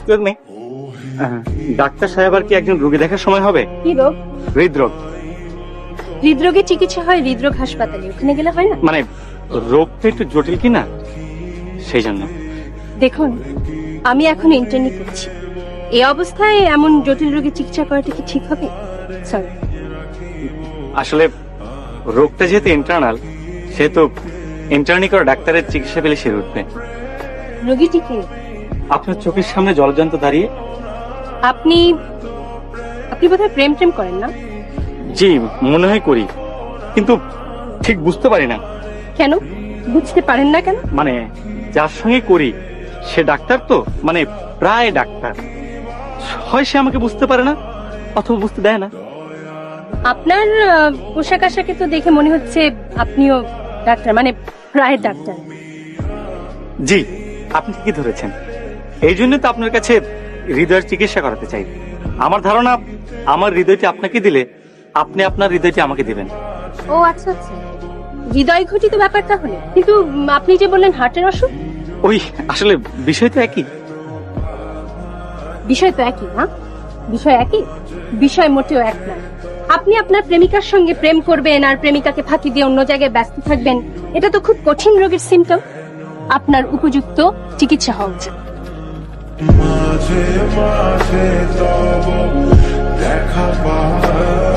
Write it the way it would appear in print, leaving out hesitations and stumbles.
Excuse me, doctor সাহেব আর কি একজন রোগী দেখার সময় হবে? কি রোগ? হৃদরোগ। হৃদরোগের চিকিৎসা হয় হৃদরোগ হাসপাতালে, ওখানে গেলে হয় না? মানে রোগটা একটু জটিল কি না, সেই জন্য। দেখুন, আমি এখন ইন্টার্নি করছি, এই অবস্থায় এমন জটিল রোগের চিকিৎসা করাটা কি ঠিক হবে? সরি। আসলে রোগটা যেহেতু ইন্টারনাল, সেহেতু ইন্টার্নি করা ডাক্তারের চিকিৎসা পেলে সেরে উঠবে। রোগীটি কে? আপনার চোখের সামনে জলজন্ত দাঁড়িয়ে। আপনি আপনি বোধহয় প্রেম প্রেম করেন না? জি, মনে হয় করি, কিন্তু ঠিক বুঝতে পারি না। কেন বুঝতে পারেন না কেন? মানে যার সঙ্গে করি সে ডাক্তার তো, মানে প্রায় ডাক্তার, হয় সে আমাকে বুঝতে পারে না অথবা বুঝতে দেয় না। আপনার পোশাক আশাকে তো দেখে মনে হচ্ছে আপনিও ডাক্তার, মানে প্রায় ডাক্তার। জি, আপনি ঠিকই ধরেছেন। এই জন্য তো আপনার কাছে হৃদয়ের চিকিৎসা করাতে চাই। আমার ধারণা আমার হৃদয়টি আপনাকে দিলে আপনি আপনার হৃদয়টি আমাকে দিবেন। ও আচ্ছা আচ্ছা, হৃদয় ঘটিত ব্যাপারটা হলে। কিন্তু আপনি যে বললেন হার্টের অসুখ। ওই আসলে বিষয় তো একই। বিষয় তো একই না? বিষয় একই, বিষয় মোটেও এক না। আপনি আপনার প্রেমিকার সঙ্গে প্রেম করবেন আর প্রেমিকাকে ফাঁকি দিয়ে অন্য জায়গায় ব্যস্ত থাকবেন, এটা তো খুব কঠিন রোগের সিমটম। আপনার উপযুক্ত চিকিৎসা হওয়া উচিত। মাঝে মাঝে তব দেখা পায়।